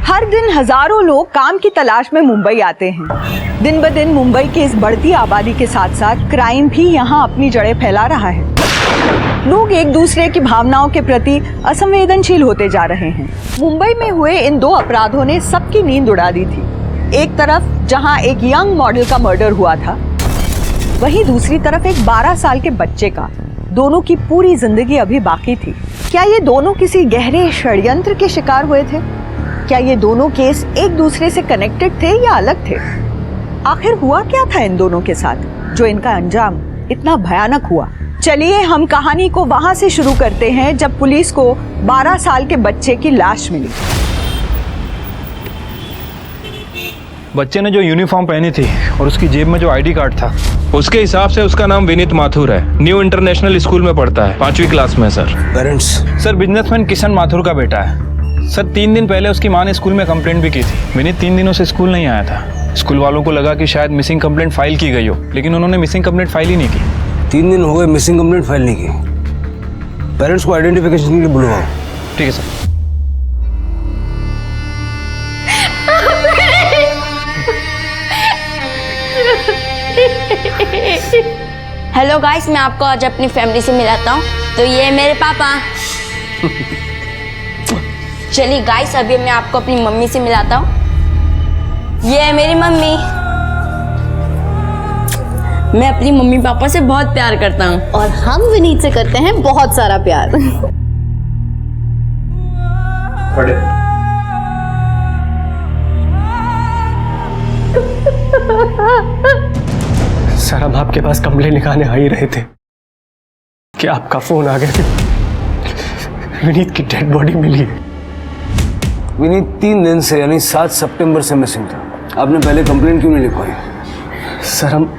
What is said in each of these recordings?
हर दिन हजारों लोग काम की तलाश में मुंबई आते हैं। दिन ब दिन मुंबई की इस बढ़ती आबादी के साथ साथ क्राइम भी यहाँ अपनी जड़ें फैला रहा है। लोग एक दूसरे की भावनाओं के प्रति असंवेदनशील होते जा रहे हैं। मुंबई में हुए इन दो अपराधों ने सबकी नींद उड़ा दी थी। एक तरफ जहाँ एक यंग मॉडल का मर्डर हुआ था, वहीं दूसरी तरफ एक 12 साल के बच्चे का। दोनों की पूरी जिंदगी अभी बाकी थी। क्या ये दोनों किसी गहरे षड्यंत्र के शिकार हुए थे? क्या ये दोनों केस एक दूसरे से कनेक्टेड थे या अलग थे? आखिर हुआ क्या था इन दोनों के साथ जो इनका अंजाम इतना भयानक हुआ? चलिए हम कहानी को वहां से शुरू करते हैं जब पुलिस को 12 साल के बच्चे की लाश मिली। बच्चे ने जो यूनिफॉर्म पहनी थी और उसकी जेब में जो आईडी कार्ड था, उसके हिसाब से उसका नाम विनीत माथुर है। न्यू इंटरनेशनल स्कूल में पढ़ता है, 5वीं क्लास में। Sir parents? Sir businessman Kishan Mathur का बेटा है। सर 3 दिन पहले उसकी माँ ने स्कूल में कंप्लेंट भी की थी। विनीत 3 दिनों से स्कूल नहीं आया था। स्कूल वालों को लगा कि शायद मिसिंग कंप्लेंट फाइल की गई हो, लेकिन उन्होंने मिसिंग कंप्लेंट फाइल ही नहीं की। 3 दिन हो गए मिसिंग कंप्लेंट फाइल नहीं की। पेरेंट्स को आइडेंटिफिकेशन के लिए बुलवाओ। ठीक है सर। हेलो गाइस, मैं आपको आज अपनी फैमिली से मिलाता हूँ। तो ये मेरे पापा। चलिए गाइस, अभी मैं आपको अपनी मम्मी से मिलाता हूँ। ये है मेरी मम्मी। मैं अपनी मम्मी पापा से बहुत प्यार करता हूँ और हम विनीत से करते हैं बहुत सारा प्यार। पढ़े। सर हम आपके पास कंप्लेंट लिखाने आ ही रहे थे कि आपका फोन आ गया कि विनीत की डेड बॉडी मिली है। विनीत 3 दिन से यानी 7 सितंबर से मिसिंग था। आपने पहले कंप्लेंट क्यों नहीं लिखवाई? सर हम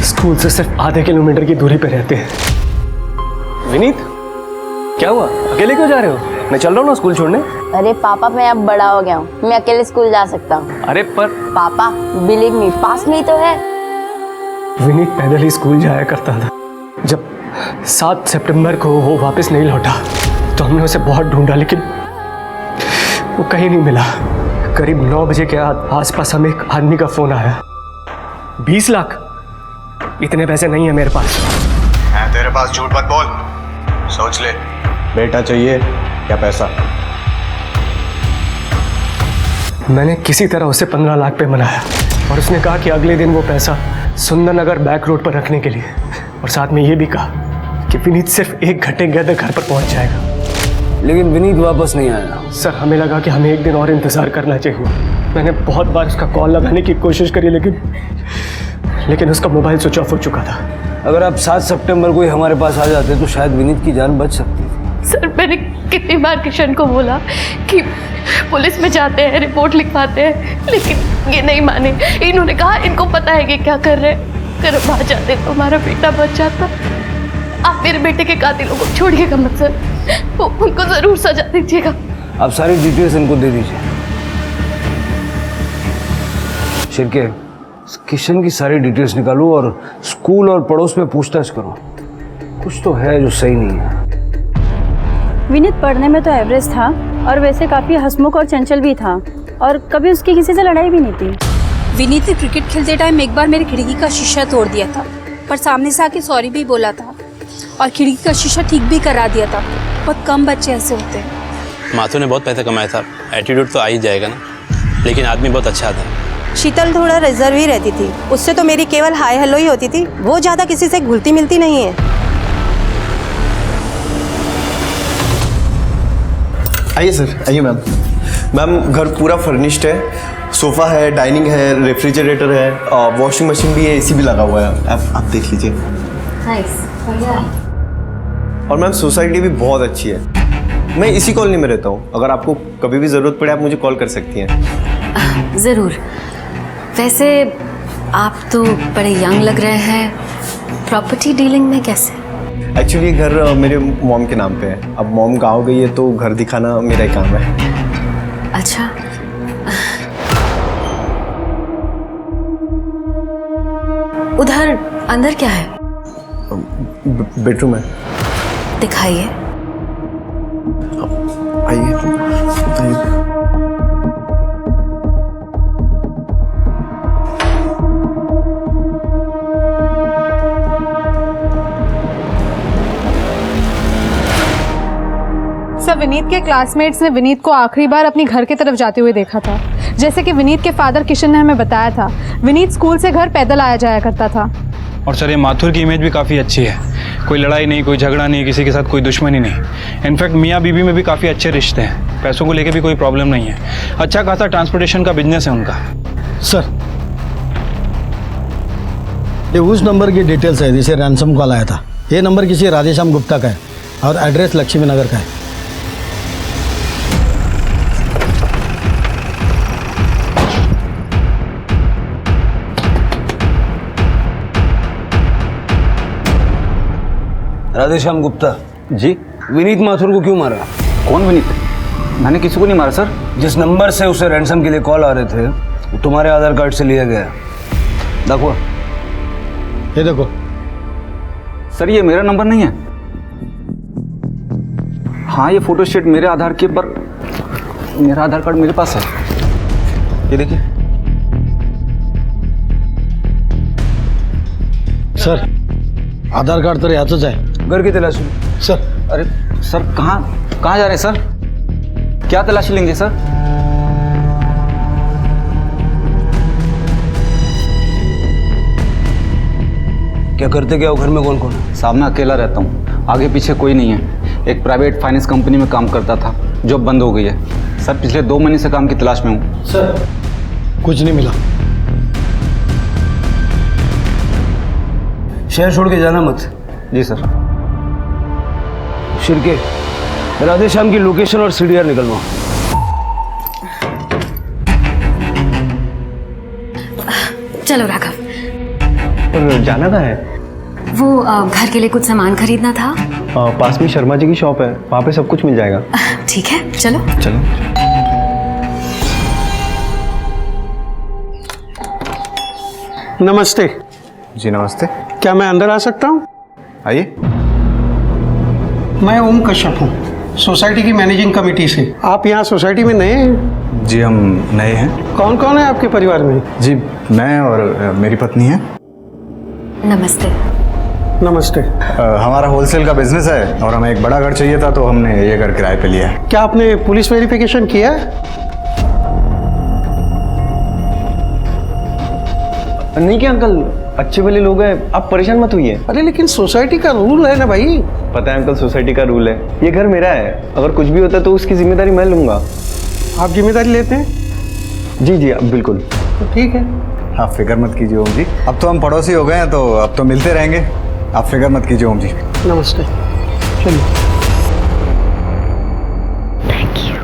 स्कूल से सिर्फ आधे किलोमीटर की दूरी पे रहते हैं। विनीत क्या हुआ? अकेले क्यों जा रहे हो? मैं चल रहा हूँ ना स्कूल छोड़ने। अरे पापा, मैं अब बड़ा हो गया हूँ, मैं अकेले स्कूल जा सकता हूँ। अरे पर पापा बिलीव मी, पास में ही तो है। विनीत पैदल ही स्कूल जाया करता था। जब 7 सितंबर को वो वापस नहीं लौटा तो हमने उसे बहुत ढूंढा, लेकिन वो कहीं नहीं मिला। करीब 9 बजे के आसपास हमें एक आदमी का फोन आया। 20 लाख? इतने पैसे नहीं है मेरे पास। है तेरे पास? झूठ मत बोल, सोच ले। बेटा चाहिए या पैसा? मैंने किसी तरह उसे 15 लाख पे मनाया और उसने कहा कि अगले दिन वो पैसा सुंदर नगर बैक रोड पर रखने के लिए, और साथ में ये भी कहा कि विनीत सिर्फ 1 घंटे के अंदर घर पर पहुंच जाएगा। लेकिन विनीत वापस नहीं आया। सर हमें लगा कि हमें 1 दिन और इंतजार करना चाहिए। मैंने बहुत बार उसका कॉल लगाने की कोशिश करी, लेकिन उसका मोबाइल स्विच ऑफ हो चुका था। अगर आप 7 सितंबर को ही हमारे पास आ जाते तो शायद विनीत की जान बच सकती थी। सर मैंने कितनी बार किशन को बोला कि पुलिस में जाते हैं, रिपोर्ट लिखवाते हैं, लेकिन ये नहीं माने। इन्होंने कहा इनको पता है कि क्या कर रहे हैं, अगर हम आ जाते तो हमारा बेटा बच जाता। आप मेरे बेटे के कातिलों को छोड़िएगा मत सर, उनको जरूर सजा दीजिएगा। आप सारी डिटेल्स इनको दे दीजिए। शिरके, किशन की सारी डिटेल्स निकालो और स्कूल और पड़ोस में पूछताछ करो। कुछ तो है जो सही नहीं है। विनीत पढ़ने में तो एवरेज था और वैसे काफ़ी हंसमुख और चंचल भी था, और कभी उसकी किसी से लड़ाई भी नहीं थी। विनीत ने क्रिकेट खेलते टाइम एक बार मेरी खिड़की का शीशा तोड़ दिया था, पर सामने से आके सॉरी भी बोला था और खिड़की का शीशा ठीक भी करा दिया था। बहुत कम बच्चे ऐसे होते हैं। माथुर ने बहुत पैसा कमाया था, एटीट्यूड तो आ ही जाएगा ना, लेकिन आदमी बहुत अच्छा था। शीतल थोड़ा रिजर्व ही रहती थी, उससे तो मेरी केवल हाय हेलो ही होती थी, वो ज़्यादा किसी से घुलती मिलती नहीं है। आइए सर, आइए मैम। मैम घर पूरा फर्निश्ड है, सोफ़ा है, डाइनिंग है, रेफ्रिजरेटर है, वॉशिंग मशीन भी है, एसी भी लगा हुआ है। आप देख लीजिए। और मैम सोसाइटी भी बहुत अच्छी है। मैं इसी कॉलोनी में रहता हूँ, अगर आपको कभी भी ज़रूरत पड़े आप मुझे कॉल कर सकती हैं। ज़रूर। वैसे आप तो बड़े यंग लग रहे हैं, प्रॉपर्टी डीलिंग में कैसे? एक्चुअली ये घर मेरे मॉम के नाम पे है। अब मॉम गाँव गई है तो घर दिखाना मेरा ही काम है। अच्छा। उधर अंदर क्या है? बेडरूम है। दिखाइए। आइए। विनीत के क्लासमेट्स ने विनीत को आखिरी बार अपनी घर की तरफ जाते हुए देखा था। जैसे कि विनीत के फादर किशन ने हमें बताया था, विनीत स्कूल से घर पैदल आया जाया करता था। और सर ये माथुर की इमेज भी काफ़ी अच्छी है, कोई लड़ाई नहीं, कोई झगड़ा नहीं, किसी के साथ कोई दुश्मनी नहीं। इनफैक्ट मियाँ बीवी में भी काफ़ी अच्छे रिश्ते हैं, पैसों को लेके भी कोई प्रॉब्लम नहीं है, अच्छा खासा ट्रांसपोर्टेशन का बिजनेस है उनका। सर ये उस नंबर की डिटेल्स है जिसे रैंसम कॉल आया था। ये नंबर किसी राधेश्याम गुप्ता का है और एड्रेस लक्ष्मी नगर का है। राधेश्याम गुप्ता जी। विनीत माथुर को क्यों मारा? कौन विनीत? मैंने किसी को नहीं मारा सर। जिस नंबर से उसे रैंसम के लिए कॉल आ रहे थे वो तुम्हारे आधार कार्ड से लिया गया। देखो ये देखो सर, ये मेरा नंबर नहीं है। हाँ, ये फोटो स्टेट मेरे आधार के पर मेरा आधार कार्ड मेरे पास है, ये देखिए। सर आधार कार्ड तर याचंच आहे। घर की तलाशी सर। अरे सर, कहाँ जा रहे हैं सर? क्या तलाशी लेंगे सर? क्या करते क्या हो? घर में कौन कौन है? साहब मैं अकेला रहता हूँ, आगे पीछे कोई नहीं है। एक प्राइवेट फाइनेंस कंपनी में काम करता था, जॉब बंद हो गई है सर। पिछले 2 महीने से काम की तलाश में हूँ। सर कुछ नहीं मिला। शहर छोड़ के जाना मत। जी सर। शिरके, राधेश्याम की लोकेशन और सीडीआर निकलवाओ। चलो राघव। और जाना कहाँ है? वो घर के लिए कुछ सामान खरीदना था। पास में शर्मा जी की शॉप है, वहाँ पे सब कुछ मिल जाएगा। ठीक है, चलो चलो। नमस्ते। जी नमस्ते। क्या मैं अंदर आ सकता हूँ? आइए। मैं ओम कश्यप हूँ, सोसाइटी की मैनेजिंग कमेटी से। आप यहाँ सोसाइटी में नए हैं? जी हम नए हैं। कौन कौन है आपके परिवार में? जी मैं और मेरी पत्नी है। नमस्ते। नमस्ते। हमारा होलसेल का बिजनेस है और हमें एक बड़ा घर चाहिए था, तो हमने ये घर किराए पे लिया है। क्या आपने पुलिस वेरिफिकेशन किया है? नहीं क्या अंकल, अच्छे भले लोग हैं, आप परेशान मत होइए। अरे लेकिन सोसाइटी का रूल है ना भाई। पता है अंकल, सोसाइटी का रूल है, ये घर मेरा है, अगर कुछ भी होता है तो उसकी जिम्मेदारी मैं लूंगा। आप जिम्मेदारी लेते हैं? जी जी, अब बिल्कुल। तो ठीक है। आप फिक्र मत कीजिए ओम जी, अब तो हम पड़ोसी हो गए हैं, तो अब तो मिलते रहेंगे। आप फिक्र मत कीजिए ओम जी। नमस्ते। चलिए। Thank you.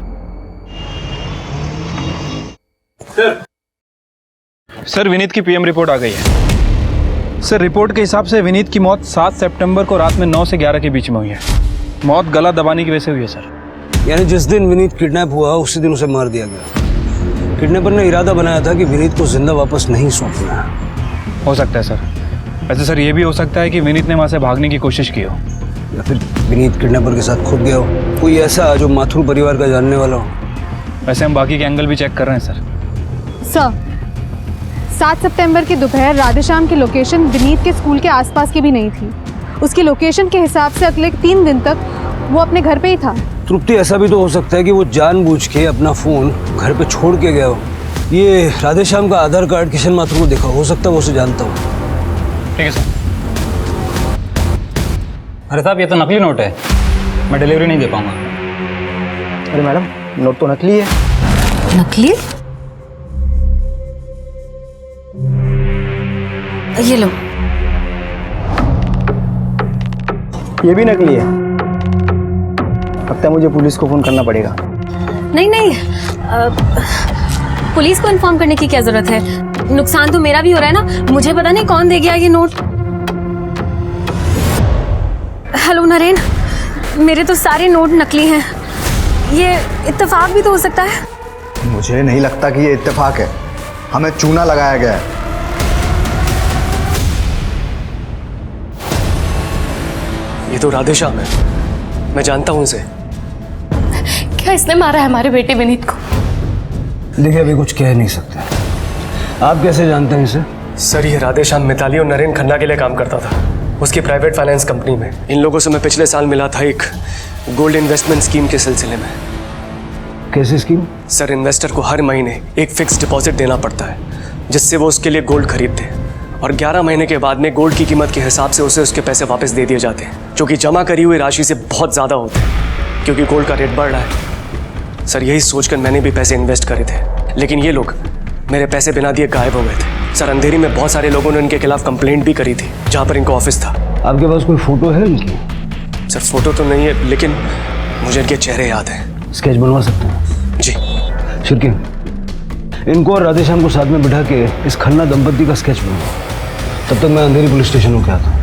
सर विनीत की पीएम रिपोर्ट आ गई है। सर रिपोर्ट के हिसाब से विनीत की मौत 7 सितंबर को रात में 9 से 11 के बीच में हुई है। मौत गला दबाने की वजह से हुई है सर। यानी जिस दिन विनीत किडनैप हुआ उसी दिन उसे मार दिया गया। किडनैपर ने इरादा बनाया था कि विनीत को जिंदा वापस नहीं सौंपना है। हो सकता है सर। वैसे सर ये भी हो सकता है कि विनीत ने वहाँ से भागने की कोशिश की हो, या फिर विनीत किडनैपर के साथ खुद गया हो। कोई ऐसा जो माथुर परिवार का जानने वाला हो। वैसे हम बाकी के एंगल भी चेक कर रहे हैं सर। सर 7 सितंबर की दोपहर राधेश्याम की लोकेशन विनीत के स्कूल के आसपास की भी नहीं थी। उसकी लोकेशन के हिसाब से अगले 3 दिन तक वो अपने घर पे ही था। तृप्ति, ऐसा भी तो हो सकता है कि वो जानबूझ के अपना फोन घर पे छोड़ के गया हो। ये राधेश्याम का आधार कार्ड किशन माथुर को देखा, हो सकता है वो उसे जानता हो। ठीक है सर। अरे साहब ये तो नकली नोट है, मैं डिलीवरी नहीं दे पाऊंगा। अरे मैडम, नोट तो नकली है। नकली? ये लो। ये भी नकली है। लगता है मुझे पुलिस को फोन करना पड़ेगा। नहीं नहीं, पुलिस को इन्फॉर्म करने की क्या जरूरत है? नुकसान तो मेरा भी हो रहा है ना। मुझे पता नहीं कौन दे गया ये नोट। हेलो नरेन, मेरे तो सारे नोट नकली हैं। ये इत्तेफाक भी तो हो सकता है। मुझे नहीं लगता कि ये इत्तेफाक है, हमें चूना लगाया गया है। ये तो राधेश्याम है, मैं जानता हूँ इसे। क्या इसने मारा है हमारे बेटे विनीत को? देखिए अभी कुछ कह नहीं सकते। आप कैसे जानते हैं इसे? सर ये राधेश्याम मिताली और नरेन खन्ना के लिए काम करता था, उसकी प्राइवेट फाइनेंस कंपनी में। इन लोगों से मैं पिछले साल मिला था एक गोल्ड इन्वेस्टमेंट स्कीम के सिलसिले में। कैसी स्कीम? सर, इन्वेस्टर को हर महीने एक फिक्स डिपॉजिट देना पड़ता है जिससे वो उसके लिए गोल्ड खरीदते हैं, और 11 महीने के बाद में गोल्ड की कीमत के हिसाब से उसे उसके पैसे वापस दे दिए जाते हैं, जो कि जमा करी हुई राशि से बहुत ज़्यादा होते हैं क्योंकि गोल्ड का रेट बढ़ रहा है। सर, यही सोचकर मैंने भी पैसे इन्वेस्ट करे थे, लेकिन ये लोग मेरे पैसे बिना दिए गायब हो गए थे। सर, अंधेरी में बहुत सारे लोगों ने इनके खिलाफ कंप्लेंट भी करी थी जहाँ पर इनको ऑफिस था। आपके पास कोई फोटो है इनकी? सर, फोटो तो नहीं है, लेकिन मुझे इनके चेहरे याद हैं। स्केच बनवा सकते हैं? जी। शिरके, इनको और राधेश्याम को साथ में बिठा के इस खन्ना दंपत्ति का स्केच बनवाओ। तब तक मैं अंधेरी पुलिस स्टेशन होकर आता हूँ।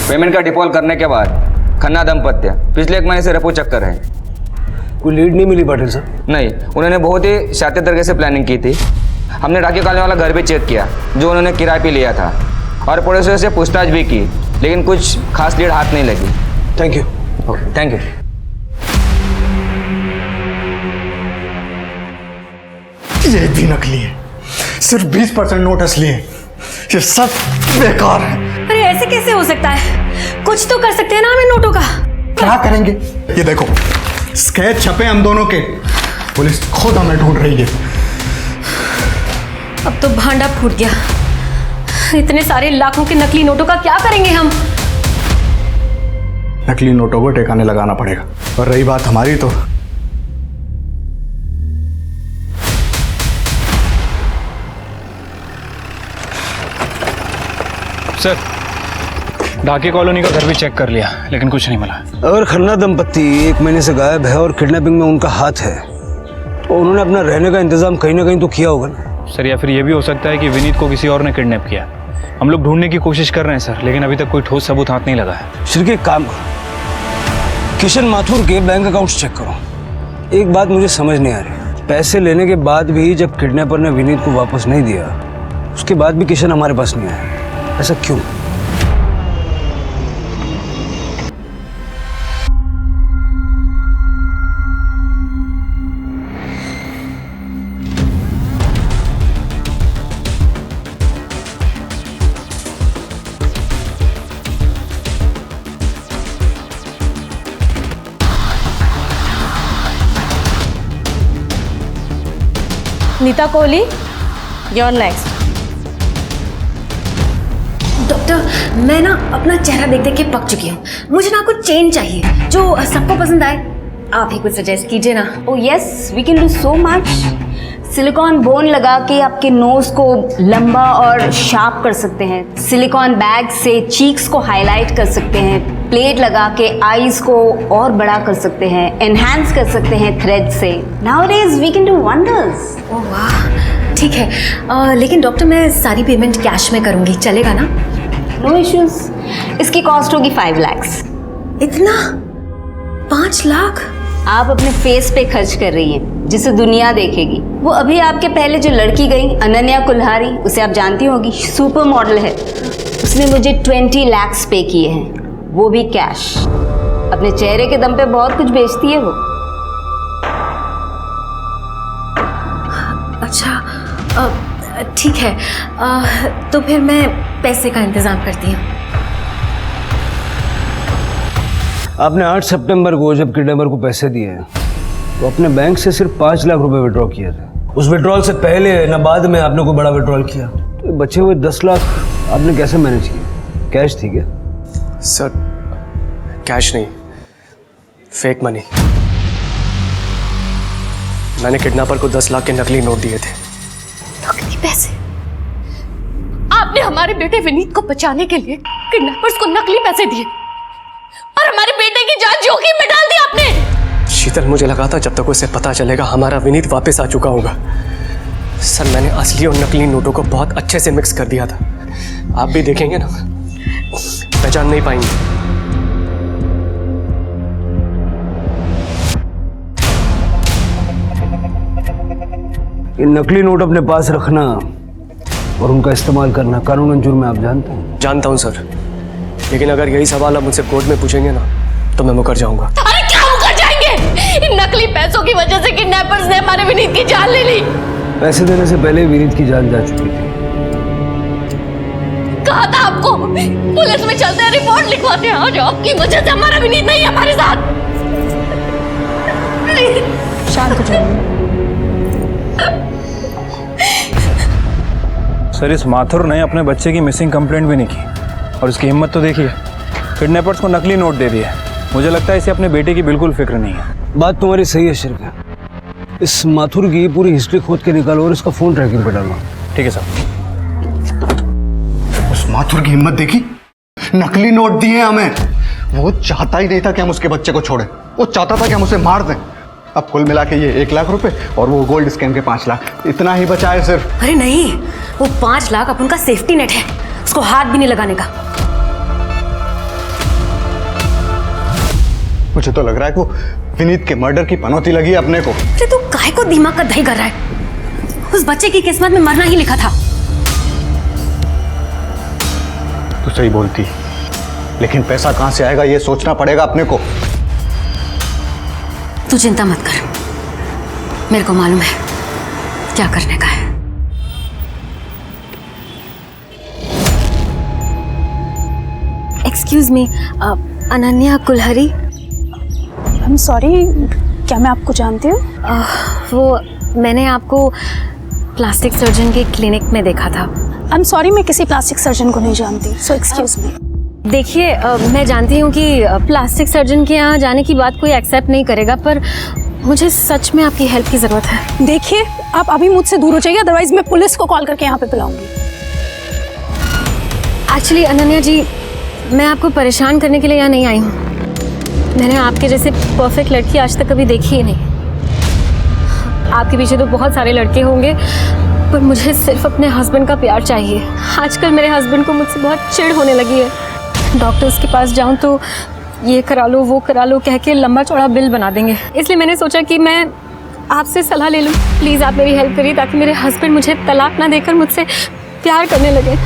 पेमेंट का डिफॉल्ट करने के बाद खन्ना दंपत्ति पिछले 1 महीने से रेपो चेक कर रहे हैं। कोई लीड नहीं मिली पाटिल साहब? नहीं, उन्होंने बहुत ही शातिर तरीके से प्लानिंग की थी। हमने राखी कॉलोनी वाला घर भी चेक किया जो उन्होंने किराए पे लिया था, और पड़ोसियों से पूछताछ भी की, लेकिन कुछ खास लीड हाथ नहीं लगी। Thank you. Okay, thank you. ये भी नकली है, सिर्फ 20% नोट असली है। ये सब बेकार है। अरे ऐसे कैसे हो सकता है? कुछ तो कर सकते हैं ना हम इन नोटों का। क्या करेंगे? ये देखो, स्केच छपे हम दोनों के, पुलिस खुद हमें ढूंढ रही है। अब तो भांडा फूट गया। इतने सारे लाखों के नकली नोटों का क्या करेंगे हम? नकली नोटों को ठिकाने लगाना पड़ेगा। और रही बात हमारी, तो सर, ढाके कॉलोनी का घर भी चेक कर लिया, लेकिन कुछ नहीं मिला। अगर खन्ना दंपत्ति 1 महीने से गायब है और किडनैपिंग में उनका हाथ है, तो उन्होंने अपना रहने का इंतजाम कहीं ना कहीं तो किया होगा ना। सर, या फिर ये भी हो सकता है कि विनीत को किसी और ने किडनैप किया। हम लोग ढूंढने की कोशिश कर रहे हैं सर, लेकिन अभी तक कोई ठोस सबूत हाथ नहीं लगा है। शिरके, एक काम करो, किशन माथुर के बैंक अकाउंट्स चेक करो। एक बात मुझे समझ नहीं आ रही, पैसे लेने के बाद भी जब किडनैपर ने विनीत को वापस नहीं दिया, उसके बाद भी किशन हमारे पास नहीं आया, ऐसा क्यों? Nita Kohli, your next. Doctor, मैं ना अपना चेहरा देख देख के पक चुकी हूँ। मुझे ना कुछ चेंज चाहिए जो सबको पसंद आए। आप ही कुछ सजेस्ट कीजिए ना। Oh yes, we can do so much. Silicon bone लगा के आपके नोज को लंबा और शार्प कर सकते हैं। सिलिकॉन बैग से चीक्स को हाईलाइट कर सकते हैं। प्लेट लगा के आईज को और बड़ा कर सकते हैं। एनहांस कर सकते हैं थ्रेड से। Nowadays we can do wonders. ओह वाह, ठीक है। लेकिन डॉक्टर, मैं सारी पेमेंट कैश में करूँगी, चलेगा ना? No issues. इसकी कॉस्ट होगी 5 लाख। इतना? 5 लाख? आप अपने फेस पे खर्च कर रही हैं, जिसे दुनिया देखेगी। वो अभी आपके पहले जो लड़की गई, अनन्या कुल्हारी, उसे आप जानती होगी, सुपर मॉडल है। उसने मुझे 20 लाख पे किए हैं, वो भी कैश। अपने चेहरे के दम पे बहुत कुछ बेचती है वो। अच्छा, ठीक है। तो फिर मैं पैसे का इंतजाम करती हूँ। आपने 8 सितंबर को जब किडनैपर को पैसे दिए तो अपने बैंक से सिर्फ 5 लाख रुपए विड्रॉ किए थे। उस विड्रॉल से पहले न बाद में आपने कोई बड़ा विड्रॉल किया, तो बचे हुए 10 लाख आपने कैसे मैनेज किया? कैश थी क्या? सर, कैश नहीं, फेक मनी। मैंने किडनैपर को 10 लाख के नकली नोट दिए थे। नकली पैसे? आपने हमारे बेटे विनीत को बचाने के लिए किडनैपर्स को नकली पैसे दिए और हमारे बेटे की जान जोखिम में डाल दी आपने। शीतल, मुझे लगा था जब तक उसे पता चलेगा हमारा विनीत वापस आ चुका होगा। सर, मैंने असली और नकली नोटों को बहुत अच्छे से मिक्स कर दिया था। आप भी देखेंगे ना, पहचान नहीं पाएंगे। ये नकली नोट अपने पास रखना और उनका इस्तेमाल करना कानूनन जुर्म है, आप जानते हैं? जानता हूं सर, लेकिन अगर यही सवाल आप मुझसे कोर्ट में पूछेंगे ना तो मैं मुकर जाऊंगा। अरे क्या मुकर जाएंगे? इन नकली पैसों की वजह से किडनैपर्स ने हमारे विनीत की जान ले ली। पैसे देने से पहले विनीत की जान जा चुकी थी। कहा था आपको पुलिस में चलते हैं, रिपोर्ट लिखवाते हैं। आज आपकी वजह से हमारा विनीत नहीं है हमारे साथ। शांत हो जाइए। सर, इस माथुर ने अपने बच्चे की मिसिंग कंप्लेंट भी नहीं की और इसकी हिम्मत तो देखिए, किडनैपर्स को नकली नोट दे दिया। मुझे लगता है इसे अपने बेटे की बिल्कुल फिक्र नहीं है। बात तुम्हारी सही है शिरका। इस माथुर की पूरी हिस्ट्री खोद के निकालो और इसका फोन ट्रैकिंग पे डालो। ठीक है सर। उस माथुर की हिम्मत देखी, नकली नोट दिए हमें। वो चाहता ही नहीं था कि हम उसके बच्चे को छोड़ें, वो चाहता था कि हम उसे मार दें। अब कुल मिला के ये 1 लाख रुपए और वो गोल्ड स्कैम के 5 लाख, इतना ही बचा है सिर्फ। अरे नहीं, वो 5 लाख अपन का सेफ्टी नेट है, उसको हाथ भी नहीं लगाने का। मुझे तो लग रहा है कि वो विनीत के मर्डर की पनौती लगी है अपने को। अरे तू काहे को दिमाग का दही कर रहा है? उस बच्चे की किस्मत में मरना ही लिखा था। तू सही बोलती, लेकिन पैसा कहां से आएगा ये सोचना पड़ेगा अपने को। तू चिंता मत कर, मेरे को मालूम है क्या करने का है। Excuse me, Ananya Kulhari. I am sorry, क्या मैं आपको जानती हूँ? वो मैंने आपको प्लास्टिक सर्जन के क्लिनिक में देखा था। आई एम सॉरी, मैं किसी प्लास्टिक सर्जन को नहीं जानती, सो एक्सक्यूज मी। देखिए, मैं जानती हूँ कि प्लास्टिक सर्जन के यहाँ जाने की बात कोई एक्सेप्ट नहीं करेगा, पर मुझे सच में आपकी हेल्प की ज़रूरत है। देखिए, आप अभी मुझसे दूर हो जाइए, अदरवाइज मैं पुलिस को कॉल करके यहाँ पे बुलाऊंगी। एक्चुअली अनन्या जी, मैं आपको परेशान करने के लिए यहाँ नहीं आई हूँ। मैंने आपके जैसे परफेक्ट लड़की आज तक कभी देखी ही नहीं। आपके पीछे तो बहुत सारे लड़के होंगे, पर मुझे सिर्फ अपने हस्बैंड का प्यार चाहिए। आजकल मेरे हस्बैंड को मुझसे बहुत चिढ़ होने लगी है। डॉक्टर्स के पास जाऊं तो ये करा लो वो करा लो कह के लंबा चौड़ा बिल बना देंगे। इसलिए मैंने सोचा कि मैं आपसे सलाह ले लूं। प्लीज़ आप मेरी हेल्प करिए ताकि मेरे हस्बैंड मुझे तलाक ना देकर मुझसे प्यार करने लगे।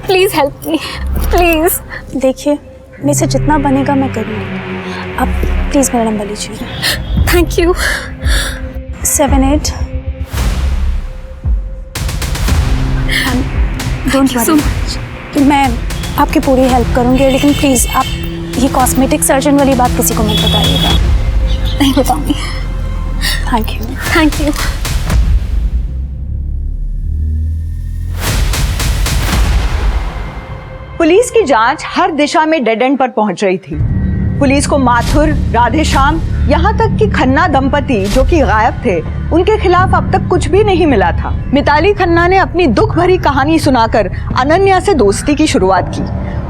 Please help me, please. देखिए, मेरे से जितना बनेगा मैं करूँगी। आप प्लीज़ मेरा नंबर लीजिए। Thank you. 78 डोंट वरी, मैं आपकी पूरी हेल्प करूँगी, लेकिन प्लीज़ आप ये कॉस्मेटिक सर्जन वाली बात किसी को मत बताइएगा। नहीं बताऊँगी। Thank you. Thank you. Police की जांच हर दिशा में डेड एंड पर पहुंच रही थी। पुलिस को माथुर, राधेश्याम, यहाँ तक कि खन्ना दंपति जो कि गायब थे, उनके खिलाफ अब तक कुछ भी नहीं मिला था। मिताली खन्ना ने अपनी दुख भरी कहानी सुनाकर अनन्या से दोस्ती की शुरुआत की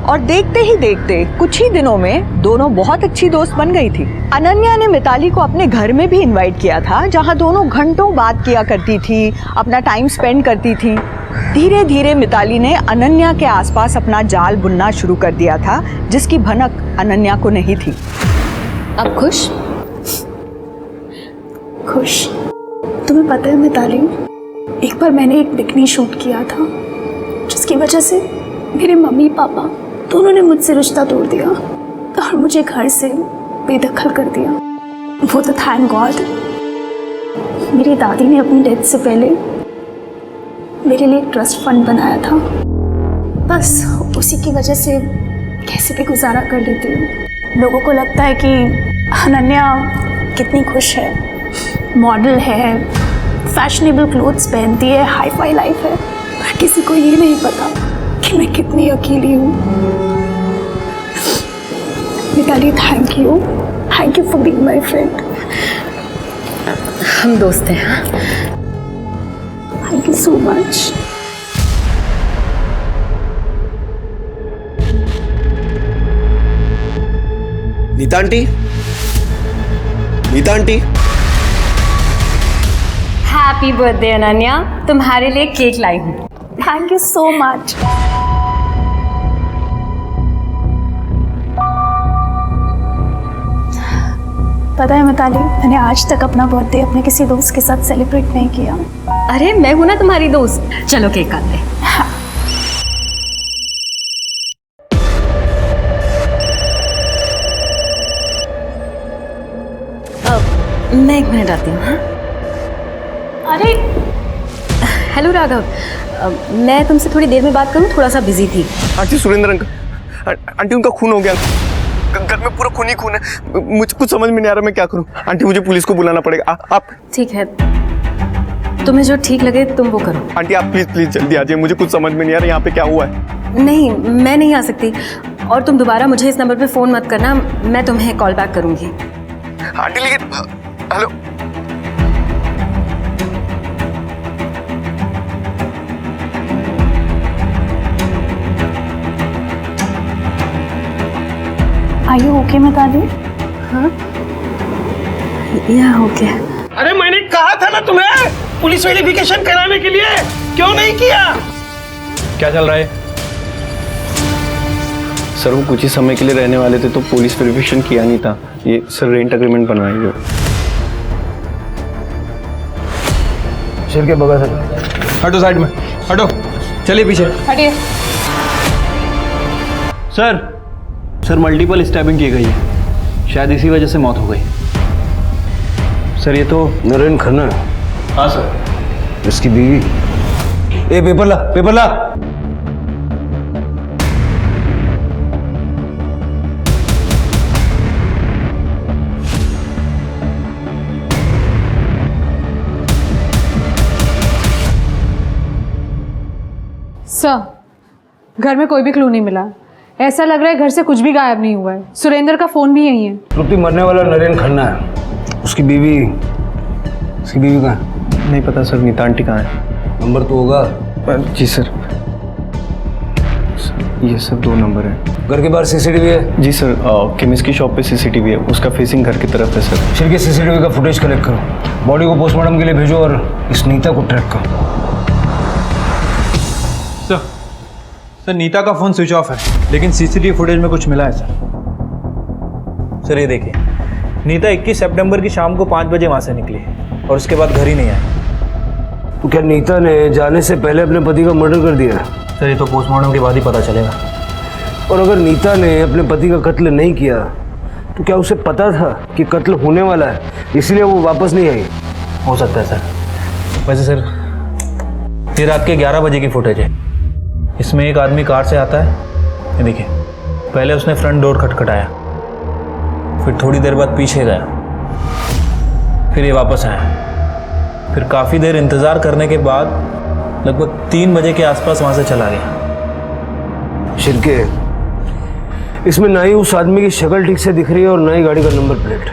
और देखते ही देखते कुछ ही दिनों में दोनों बहुत अच्छी दोस्त बन गई थी। अनन्या ने मिताली को अपने घर में भी इनवाइट किया था, जहाँ दोनों घंटों बात किया करती थी, अपना टाइम स्पेंड करती थी। धीरे धीरे मिताली ने अनन्या के आसपास अपना जाल बुनना शुरू कर दिया था, जिसकी भनक अनन्या को नहीं थी। अब खुश? खुश? तुम्हें पता है मिताली, एक बार मैंने एक बिकनी शूट किया था, जिसकी वजह से मेरे मम्मी पापा दोनों ने मुझसे रिश्ता तोड़ दिया और मुझे घर से बेदखल कर दिया। वो तो थैंक गॉड मेरी दादी ने अपनी डेथ से पहले मेरे लिए एक ट्रस्ट फंड बनाया था। बस उसी की वजह से कैसे भी गुजारा कर लेती हूँ। लोगों को लगता है कि अनन्या कितनी खुश है, मॉडल है, फैशनेबल क्लोथ्स पहनती है, हाई फाई लाइफ है, पर किसी को ये नहीं पता कि मैं कितनी अकेली हूँ। Mitali, thank you for being my friend. हम दोस्त हैं। Thank you so much. Nita aunty, Nita aunty. Happy birthday Ananya, तुम्हारे लिए केक लाई हूँ। Thank you so much. पता है मिताली, मैंने आज तक अपना बर्थडे अपने किसी दोस्त के साथ सेलिब्रेट नहीं किया। अरे मैं हूं ना तुम्हारी दोस्त, चलो केक काटते हैं। हाँ। मैं 1 मिनट आती हूँ। हाँ? अरे हेलो राघव, मैं तुमसे थोड़ी देर में बात करूं? थोड़ा सा बिजी थी। आंटी सुरेंद्र अंकल, आंटी उनका खून हो गया, घर में पूरा खून ही खून है, मुझे कुछ समझ में नहीं आ रहा मैं क्या करूं। आंटी मुझे पुलिस को बुलाना पड़ेगा, आप। ठीक है, तुम्हें जो ठीक लगे तुम वो करो। आंटी आप प्लीज प्लीज जल्दी आ जाइए, मुझे कुछ समझ में नहीं आ रहा यहाँ पे क्या हुआ है। नहीं, मैं नहीं आ सकती, और तुम दोबारा मुझे इस नंबर पे फ़ोन मत करना, मैं तुम्हें कॉल बैक करूंगी। आंटी लेकिन hello, Are you okay Mitali? हाँ, या ओके। अरे मैंने कहा था ना तुम्हें पुलिस वेरिफिकेशन कराने के लिए, क्यों नहीं किया? क्या चल रहा है? सर वो कुछ ही समय के लिए रहने वाले थे तो पुलिस वेरिफिकेशन किया नहीं था, ये सर रेंट अग्रीमेंट बनवाएंगे। सिर के बगल से हटो, साइड में हटो, चलिए पीछे। हटिए। सर मल्टीपल स्टैबिंग की गई है, शायद इसी वजह से मौत हो गई। सर ये तो नरेंद्र खन्ना है। हाँ सर। इसकी बीवी। ए पेपर ला, पेपर ला। सर, घर में कोई भी क्लू नहीं मिला, ऐसा लग रहा है घर से कुछ भी गायब नहीं हुआ है। सुरेंद्र का फोन भी यही है। रुपी मरने वाला नरेंद्र खन्ना है, उसकी बीवी कहाँ है? नहीं पता सर, नीता आंटी कहाँ है? नंबर तो होगा। जी सर, ये सब 2 नंबर है। घर के बाहर सीसीटीवी है? जी सर, केमिस्ट की शॉप पे सीसीटीवी है, उसका फेसिंग घर की तरफ है सर। फिर के सीसीटीवी का फुटेज कलेक्ट करो, बॉडी को पोस्टमार्टम के लिए भेजो और इस नीता को ट्रैक करो। सर नीता का फ़ोन स्विच ऑफ है, लेकिन सीसीटीवी फुटेज में कुछ मिला है सर। ये देखिए, नीता 21 सितंबर की शाम को 5 बजे वहाँ से निकली और उसके बाद घर ही नहीं आई। तो क्या नीता ने जाने से पहले अपने पति का मर्डर कर दिया? सर ये तो पोस्टमार्टम के बाद ही पता चलेगा। और अगर नीता ने अपने पति का कत्ल नहीं किया तो क्या उसे पता था कि कत्ल होने वाला है, इसलिए वो वापस नहीं आई? हो सकता है सर। वैसे सर ये रात के 11 बजे की फुटेज है। इसमें एक आदमी कार से आता है, ये देखिए, पहले उसने फ्रंट डोर खटखटाया, फिर थोड़ी देर बाद पीछे गया, फिर ये वापस आया, फिर काफ़ी देर इंतज़ार करने के बाद लगभग 3 बजे के आसपास वहाँ से चला गया। शिरके, इसमें ना ही उस आदमी की शक्ल ठीक से दिख रही है और ना ही गाड़ी का नंबर प्लेट।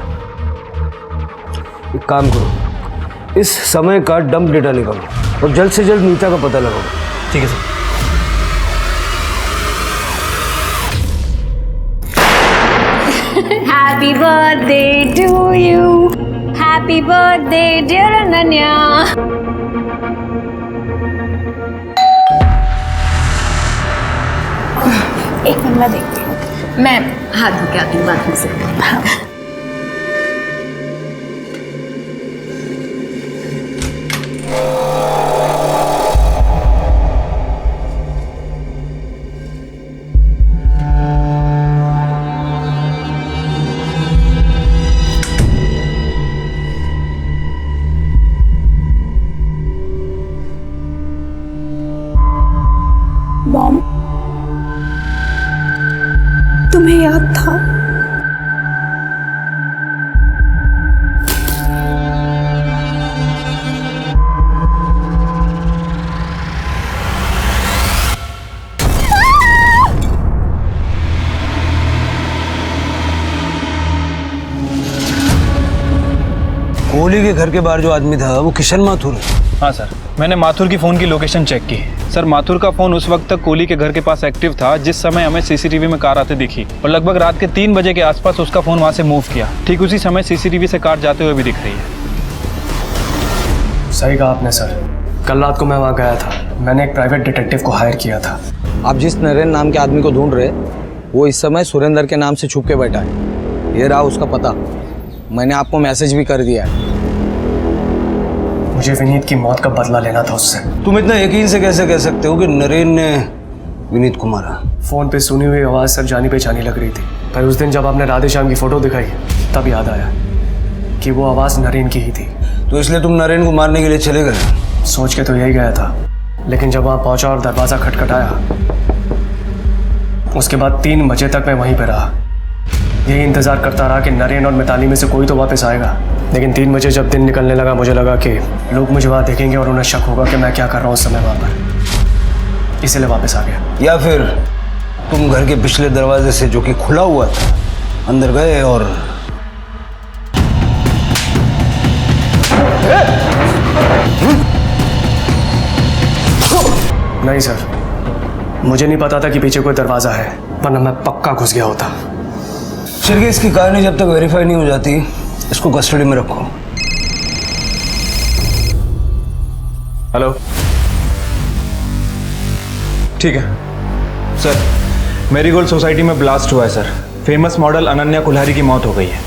एक काम करो, इस समय का डंप डेटा निकालो और जल्द से जल्द नीता का पता लगाओ। ठीक है sir. Happy birthday to you. Happy birthday dear Ananya. एक मिनट मैं देखती हूँ। मैं हाथ धो के आती हूँ बाथरूम से। मॉम, तुम्हें याद था? कोहली के घर के बाहर जो आदमी था वो किशन माथुर है। हाँ सर, मैंने माथुर की फ़ोन की लोकेशन चेक की। सर माथुर का फ़ोन उस वक्त तक कोहली के घर के पास एक्टिव था जिस समय हमें सीसीटीवी में कार आते दिखी, और लगभग रात के 3 बजे के आसपास उसका फ़ोन वहाँ से मूव किया। ठीक उसी समय सीसीटीवी से कार जाते हुए भी दिख रही है। सही कहा आपने सर, कल रात को मैं वहाँ गया था, मैंने एक प्राइवेट डिटेक्टिव को हायर किया था। आप जिस नरेंद्र नाम के आदमी को ढूंढ रहे वो इस समय सुरेंद्र के नाम से छुप के बैठा है। ये रहा उसका पता, मैंने आपको मैसेज भी कर दिया है। मुझे विनीत की मौत का बदला लेना था उससे। तुम इतना यकीन से कैसे कह सकते हो कि नरेंद्र ने विनीत को मारा? फोन पे सुनी हुई आवाज़ सर जानी पहचानी लग रही थी, पर उस दिन जब आपने राधे श्याम की फोटो दिखाई तब याद आया। कि वो आवाज़ नरेन की ही थी। तो इसलिए तुम नरेन को मारने के लिए चले गए? सोच के तो यही गया था, लेकिन जब वहाँ पहुँचा और दरवाज़ा खटखटाया, उसके बाद 3 बजे तक मैं वहीं पर रहा। यही इंतज़ार करता रहा कि नरेन और मिताली में से कोई तो वापस आएगा। लेकिन 3 बजे जब दिन निकलने लगा, मुझे लगा कि लोग मुझे वहाँ देखेंगे और उन्हें शक होगा कि मैं क्या कर रहा हूँ उस समय वहाँ पर, इसलिए वापस आ गया। या फिर तुम घर के पिछले दरवाजे से, जो कि खुला हुआ था, अंदर गए और नहीं सर, मुझे नहीं पता था कि पीछे कोई दरवाज़ा है, वरना मैं पक्का घुस गया होता। शिरके, इसकी कहानी जब तक वेरीफाई नहीं हो जाती, इसको कस्टडी में रखो। हेलो, ठीक है सर। मेरीगोल्ड सोसाइटी में ब्लास्ट हुआ है sir. Famous model Ananya Kulhari की मौत हो गई है।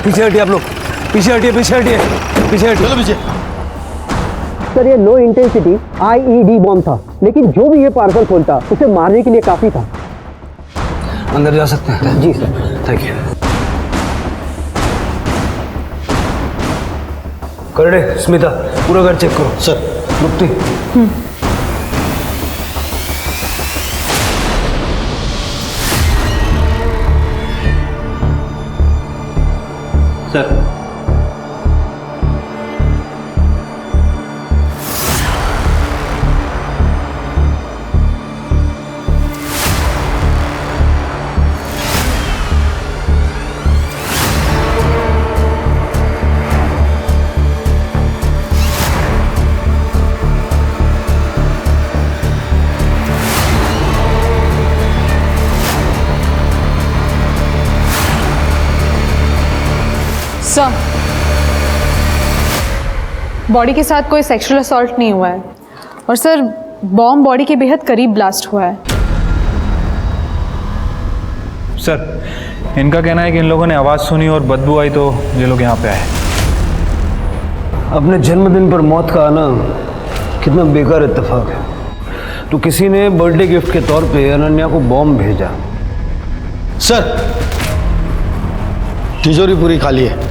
पीछे हटिए आप लोग, पीछे हटिए, पीछे हटिए, पीछे हटिए। चलो पीछे। सर, ये लो इंटेंसिटी IED बॉम्ब था, लेकिन जो भी ये पार्सल खोलता उसे मारने के लिए काफी था। अंदर जा सकते हैं? जी sir. Thank you. Karde, Smita, पूरा घर चेक करो। सर। मुक्ति। सर। सर, बॉडी के साथ कोई सेक्सुअल असॉल्ट नहीं हुआ है, और सर बॉम्ब बॉडी के बेहद करीब ब्लास्ट हुआ है। सर, इनका कहना है कि इन लोगों ने आवाज़ सुनी और बदबू आई तो ये लोग यहाँ पे आए। अपने जन्मदिन पर मौत का आना कितना बेकार इत्तेफाक है। तो किसी ने बर्थडे गिफ्ट के तौर पे अनन्या को बॉम्ब भेजा। सर, तिजोरी पूरी खाली है।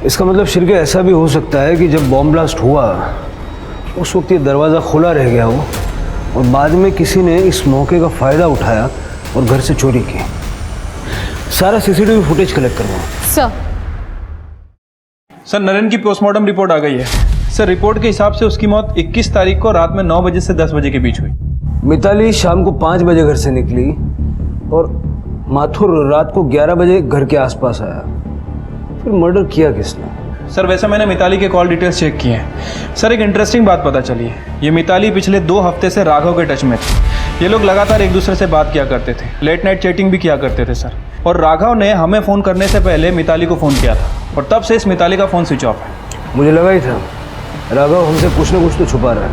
इसका मतलब शिरके, ऐसा भी हो सकता है कि जब बॉम्ब ब्लास्ट हुआ उस वक्त ये दरवाज़ा खुला रह गया हो और बाद में किसी ने इस मौके का फ़ायदा उठाया और घर से चोरी की। सारा CCTV फुटेज कलेक्ट करवाओ। सर, नरेन की पोस्टमार्टम रिपोर्ट आ गई है। सर, रिपोर्ट के हिसाब से उसकी मौत 21 तारीख को रात में 9 बजे से 10 बजे के बीच हुई। मिताली शाम को 5 बजे घर से निकली और माथुर रात को 11 बजे घर के आसपास आया। फिर मर्डर किया किसने? सर, वैसे मैंने मिताली के कॉल डिटेल्स चेक किए हैं। सर, एक इंटरेस्टिंग बात पता चली है। ये मिताली पिछले 2 हफ्ते से राघव के टच में थी। ये लोग लगातार एक दूसरे से बात किया करते थे, लेट नाइट चैटिंग भी किया करते थे सर। और राघव ने हमें फ़ोन करने से पहले मिताली को फ़ोन किया था, और तब से इस मिताली का फ़ोन स्विच ऑफ है। मुझे लगा ही था राघव हमसे कुछ न कुछ तो छुपा रहा है।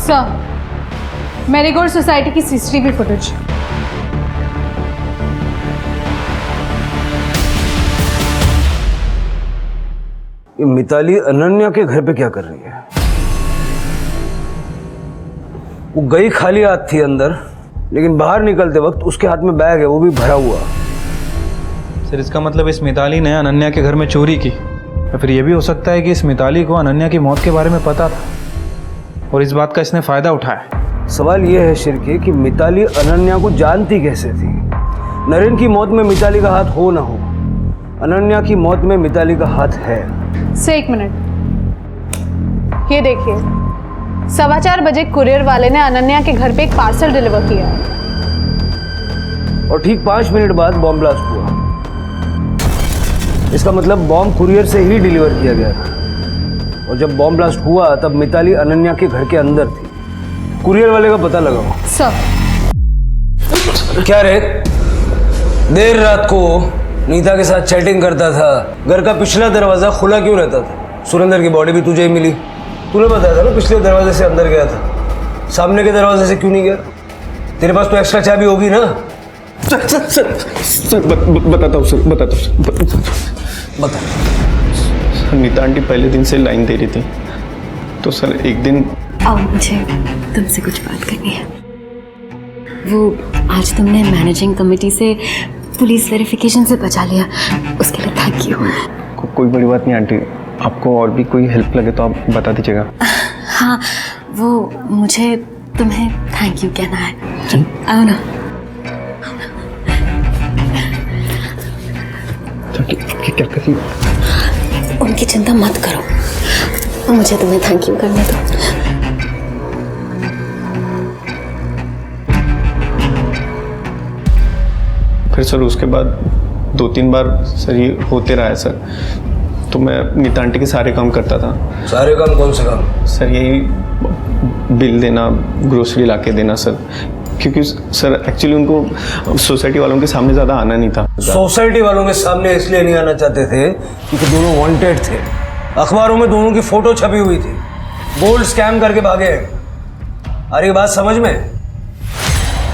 सर, मेरीगोल्ड सोसाइटी की CCTV फुटेज। ये मिताली अनन्या के घर पे क्या कर रही है? वो गई खाली हाथ थी अंदर, लेकिन बाहर निकलते वक्त उसके हाथ में बैग है, वो भी भरा हुआ। सर, इसका मतलब इस मिताली ने अनन्या के घर में चोरी की, या फिर ये भी हो सकता है कि इस मिताली को अनन्या की मौत के बारे में पता था और इस बात का इसने फ़ायदा उठाया। सवाल ये है शिरके कि मिताली अनन्या को जानती कैसे थी? नरेन की मौत में मिताली का हाथ हो ना हो, अनन्या की मौत में मिताली का हाथ है। से 1 मिनट, ये देखिए, 4:15 बजे कुरियर वाले ने अनन्या के घर पे एक पार्सल डिलीवर किया और ठीक 5 मिनट बाद बॉम्ब ब्लास्ट हुआ। इसका मतलब बॉम्ब कुरियर से ही डिलीवर किया गया था, और जब बॉम्ब ब्लास्ट हुआ तब मिताली अनन्या के घर के अंदर थी। कुरियर वाले का पता लगाओ। सर। क्या रे, देर रात को नीता के साथ चैटिंग करता था, घर का पिछला दरवाजा खुला क्यों रहता था? सुरेंद्र की बॉडी भी तुझे ही मिली, तूने बताया था ना पिछले दरवाजे से अंदर गया था, सामने के दरवाजे से क्यों नहीं गया? तेरे पास तो एक्स्ट्रा चाबी होगी ना? सर बताता हूँ सर, बताता हूँ। बता। नीता आंटी पहले दिन से लाइन दे रही थी, तो सर एक दिन आओ, मुझे तुमसे कुछ बात करनी है। वो आज तुमने मैनेजिंग कमेटी से पुलिस वेरिफिकेशन से बचा लिया, उसके लिए थैंक यू। कोई बड़ी बात नहीं आंटी, आपको और भी कोई हेल्प लगे तो आप बता दीजिएगा। हाँ, वो मुझे तुम्हें थैंक यू कहना है। आओ ना। क्या करिए? उनकी चिंता मत करो, मुझे तुम्हें थैंक यू करने दो। फिर सर उसके बाद 2-3 बार सर ये होते रहा है सर, तो मैं नीता आंटी के सारे काम करता था। सारे काम कौन से काम? सर यही बिल देना, ग्रोसरी ला के देना सर, क्योंकि सर एक्चुअली उनको सोसाइटी वालों के सामने ज़्यादा आना नहीं था। सोसाइटी वालों के सामने इसलिए नहीं आना चाहते थे क्योंकि दोनों वांटेड थे, अखबारों में दोनों की फोटो छपी हुई थी, गोल्ड स्कैम करके भागे। अरे बात समझ में?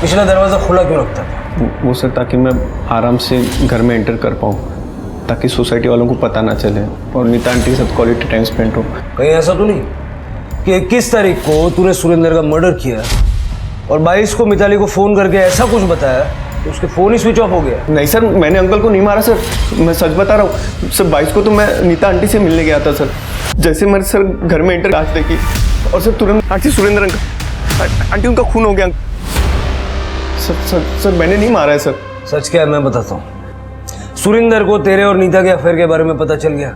पिछला दरवाज़ा खुला क्यों रखता था? वो सर ताकि मैं आराम से घर में एंटर कर पाऊँ, ताकि सोसाइटी वालों को पता ना चले और नीता आंटी के साथ क्वालिटी टाइम स्पेंड हो। कहीं ऐसा तो नहीं कि 21 तारीख को तूने सुरेंद्र का मर्डर किया और 22 को मिताली को फ़ोन करके ऐसा कुछ बताया तो उसके फ़ोन ही स्विच ऑफ हो गया? नहीं सर, मैंने अंकल को नहीं मारा सर, मैं सच बता रहा हूँ सर। 22 को तो मैं नीता आंटी से मिलने गया था सर। जैसे मैं सर घर में एंटर आज देखी और सर तुरंत आंटी सुरेंद्र अंकल, आंटी उनका खून हो गया। सर मैंने नहीं मारा है सर। सच क्या है मैं बताता हूँ। सुरेंद्र को तेरे और नीता के अफेयर के बारे में पता चल गया,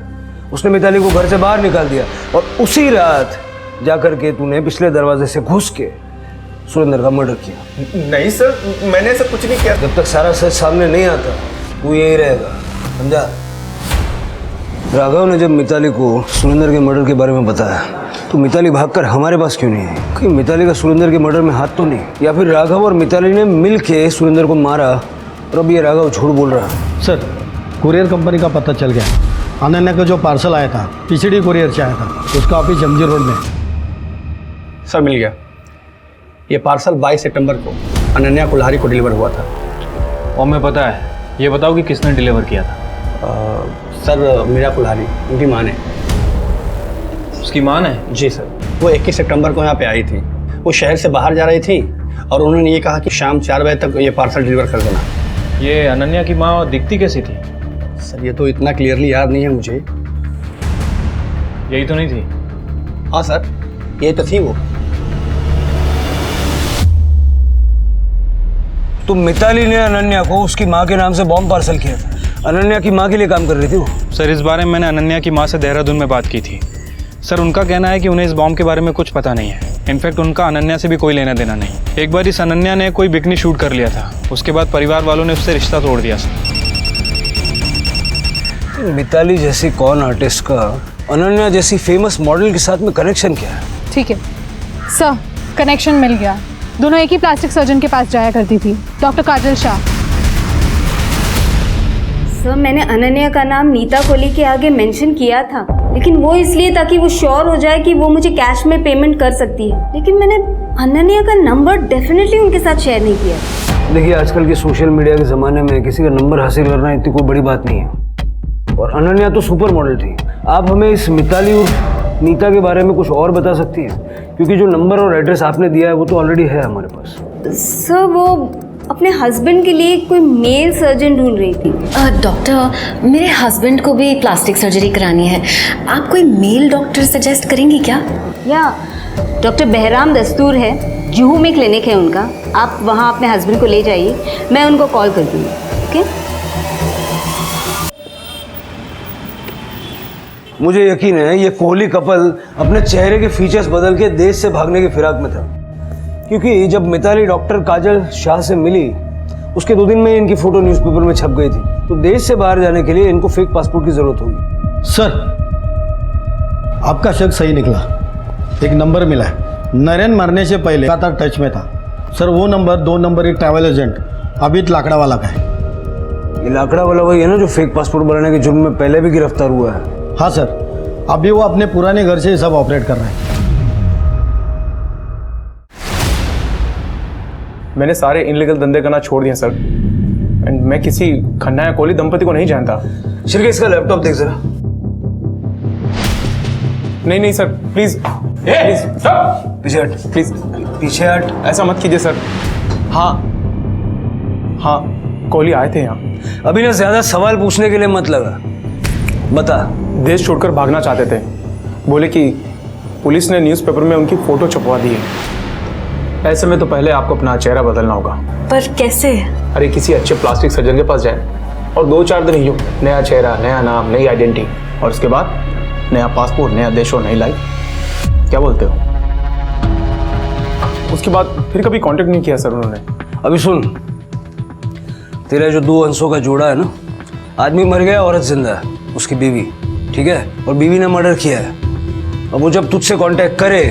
उसने मिताली को घर से बाहर निकाल दिया और उसी रात जाकर के तूने पिछले दरवाजे से घुस के सुरेंद्र का मर्डर किया। नहीं सर, मैंने ऐसा कुछ नहीं किया। जब तक सारा सच सामने नहीं आता तू यही रहेगा, समझा? राघव ने जब मिताली को सुरेंद्र के मर्डर के बारे में बताया तो मिताली भागकर हमारे पास क्यों नहीं आई? कहीं मिताली का सुरेंद्र के मर्डर में हाथ तो नहीं, या फिर राघव और मिताली ने मिल के सुरेंद्र को मारा और अब ये राघव झूठ बोल रहा है? सर कुरियर कंपनी का पता चल गया। अनन्या का जो पार्सल आया था पीसीडी कुरियर से आया था, उसका ऑफिस जमजी रोड में। सर मिल गया। ये पार्सल 22 सितंबर को अनन्या कुल्हारी को डिलीवर हुआ था। और मैं पता है, ये बताओ कि किसने डिलीवर किया था? सर मीरा कुल्हारी, उनकी माँ ने। उसकी माँ ने? जी सर। वो 21 सितंबर को यहाँ पे आई थी। वो शहर से बाहर जा रही थी और उन्होंने ये कहा कि शाम 4 बजे तक ये पार्सल डिलीवर कर देना। ये अनन्या की माँ दिखती कैसी थी? सर ये तो इतना क्लियरली याद नहीं है मुझे। यही तो नहीं थी? हाँ सर, ये तो थी वो। तो मिताली ने अनन्या को उसकी माँ के नाम से बॉम्ब पार्सल किया था। अनन्या की माँ के लिए काम कर रही थी वो। सर इस बारे में मैंने अनन्या की माँ से देहरादून में बात की थी। सर उनका कहना है कि उन्हें इस बॉम्ब के बारे में कुछ पता नहीं है। इनफैक्ट उनका अनन्या से भी कोई लेना देना नहीं। एक बार इस अनन्या ने कोई बिकनी शूट कर लिया था, उसके बाद परिवार वालों ने उससे रिश्ता तोड़ दिया। मिताली जैसी कौन आर्टिस्ट का अनन्या जैसी फेमस मॉडल के साथ में कनेक्शन क्या है? ठीक है सर, कनेक्शन मिल गया। दोनों एक ही प्लास्टिक सर्जन के पास जाया करती थी, डॉक्टर काजल शाह। सर मैंने अनन्या का नाम नीता कोहली के आगे मेंशन किया था, लेकिन वो इसलिए ताकि वो श्योर हो जाए कि वो मुझे कैश में पेमेंट कर सकती है, लेकिन मैंने अनन्या का नंबर डेफिनेटली उनके साथ शेयर नहीं किया। देखिए आजकल के सोशल मीडिया के ज़माने में किसी का नंबर हासिल करना इतनी कोई बड़ी बात नहीं है, और अनन्या तो सुपर मॉडल थी। आप हमें इस मिताली और नीता के बारे में कुछ और बता सकती हैं, क्योंकि जो नंबर और एड्रेस आपने दिया है वो तो ऑलरेडी है हमारे पास। सर वो अपने हस्बैंड के लिए कोई मेल सर्जन ढूंढ रही थी। डॉक्टर मेरे हस्बैंड को भी प्लास्टिक सर्जरी करानी है, आप कोई मेल डॉक्टर सजेस्ट करेंगी क्या? या डॉक्टर बहराम दस्तूर है, जुहू में क्लिनिक है उनका, आप वहाँ अपने हस्बैंड को ले जाइए, मैं उनको कॉल कर दूँगी। ओके? मुझे यकीन है ये कोहली कपल अपने चेहरे के फीचर्स बदल के देश से भागने की फिराक में था, क्योंकि जब मिताली डॉक्टर काजल शाह से मिली उसके 2 दिन में इनकी फोटो न्यूज़पेपर में छप गई थी, तो देश से बाहर जाने के लिए इनको फेक पासपोर्ट की जरूरत होगी। सर आपका शक सही निकला, एक नंबर मिला है। नरेन मरने से पहले लगातार टच में था सर। वो नंबर 2 नंबर एक ट्रैवल एजेंट अभित लाकड़ा वाला का है। ये लाकड़ा वाला वही है ना जो फेक पासपोर्ट बनाने के जुर्म में पहले भी गिरफ्तार हुआ है? हाँ सर, अभी वो अपने पुराने घर से ही सब ऑपरेट कर रहे हैं। मैंने सारे इनलीगल धंधे करना छोड़ दिए सर, एंड मैं किसी खन्ना या कोहली दंपति को नहीं जानता। शिरके इसका लैपटॉप देख जरा। नहीं सर प्लीज, प्लीज पीछे हट, प्लीज पीछे हट। ऐसा मत कीजिए सर। हाँ हाँ, कोहली आए थे यहाँ। अभी ना ज्यादा सवाल पूछने के लिए मत लगा, बता। देश छोड़कर भागना चाहते थे, बोले कि पुलिस ने न्यूज़पेपर में उनकी फोटो छपवा दी है। ऐसे में तो पहले आपको अपना चेहरा बदलना होगा। पर कैसे? अरे किसी अच्छे प्लास्टिक सर्जन के पास जाए और 2-4 दिन ही हो, नया चेहरा, नया नाम, नई आइडेंटिटी, और उसके बाद नया पासपोर्ट, नया देश और नई लाइफ। क्या बोलते हो? उसके बाद फिर कभी कांटेक्ट नहीं किया सर उन्होंने। अभी सुन, तेरा जो 2 अंशों का जोड़ा है ना, आदमी मर गया, औरत जिंदा है, उसकी बीवी, ठीक है, और बीवी ने मर्डर किया है। अब वो जब तुझसे कांटेक्ट करे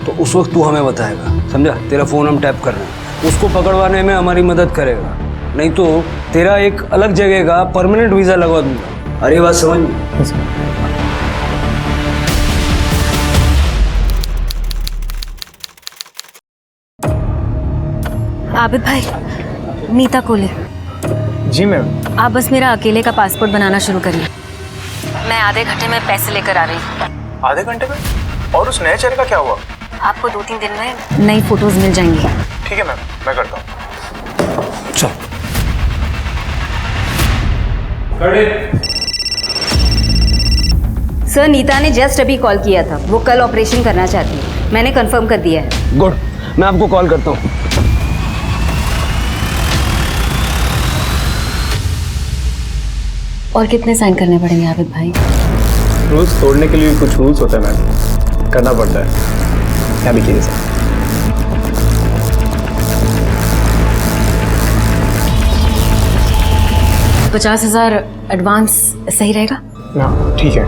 तो उस वक्त तू हमें बताएगा, समझा? तेरा फोन हम टैप कर रहे हैं, उसको पकड़वाने में हमारी मदद करेगा, नहीं तो तेरा एक अलग जगह का परमानेंट वीजा लगवा दूंगा। अरे बात समझ में? आबिद भाई, नीता कोले। जी मैम। आप बस मेरा अकेले का पासपोर्ट बनाना शुरू करिए, मैं आधे घंटे में पैसे लेकर आ रही हूँ। आधे घंटे में? और उस नए चेहरे का क्या हुआ? आपको 2-3 दिन में नई फोटोज मिल जाएंगी। ठीक है मैम, मैं करता हूँ। चल। सर, नीता ने जस्ट अभी कॉल किया था, वो कल ऑपरेशन करना चाहती है, मैंने कंफर्म कर दिया है। गुड, मैं आपको कॉल करता हूँ। और कितने साइन करने पड़ेंगे आबिद भाई? रूल्स तोड़ने के लिए कुछ रूल्स होते हैं मैम, करना पड़ता है। क्या लिखिए सर? $50,000 एडवांस सही रहेगा? हाँ ठीक है।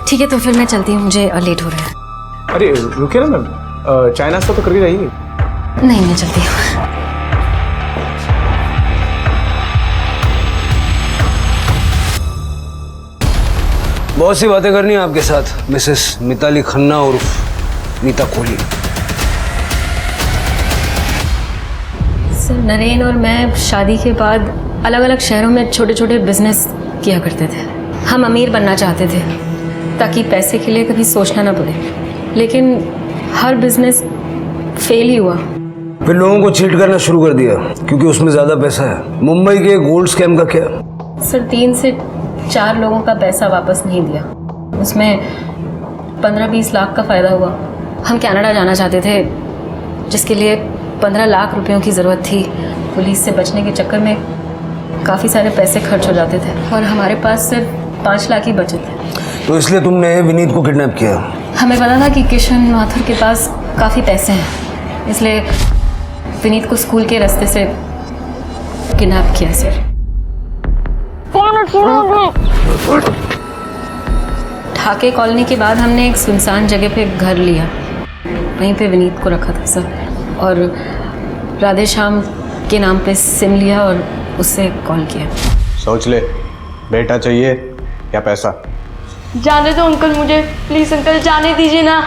ठीक है, तो फिर मैं चलती हूँ, मुझे लेट हो रहा है। अरे रुकिए ना मैम, चाय नाश्ता तो करके जाइए। नहीं, मैं चलती हूँ। बहुत सी बातें करनी है आपके साथ, मिसेस मिताली खन्ना और नीता कोहली। सर, नरेन और मैं शादी के बाद अलग अलग शहरों में छोटे छोटे बिजनेस किया करते थे। हम अमीर बनना चाहते थे ताकि पैसे के लिए कभी सोचना ना पड़े, लेकिन हर बिजनेस फेल ही हुआ। फिर लोगों को चीट करना शुरू कर दिया क्योंकि उसमें ज़्यादा पैसा है। मुंबई के गोल्ड स्कैम का क्या? सर, 3 से 4 लोगों का पैसा वापस नहीं दिया, उसमें 15-20 लाख का फ़ायदा हुआ। हम कनाडा जाना चाहते थे, जिसके लिए 15 लाख रुपयों की ज़रूरत थी। पुलिस से बचने के चक्कर में काफ़ी सारे पैसे खर्च हो जाते थे और हमारे पास सिर्फ 5 लाख ही बचे थे। तो इसलिए तुमने विनीत को किडनैप किया? हमें पता था कि किशन माथुर के पास काफ़ी पैसे हैं, इसलिए विनीत को स्कूल के रास्ते से किडनैप किया। सर, ढाके कॉलोनी के बाद हमने एक सुनसान जगह पे घर लिया, वहीं पे विनीत को रखा था सर, और राधे श्याम के नाम पे सिम लिया और उससे कॉल किया। सोच ले, बेटा चाहिए या पैसा? जाने दो अंकल, मुझे प्लीज अंकल, जाने दीजिए ना।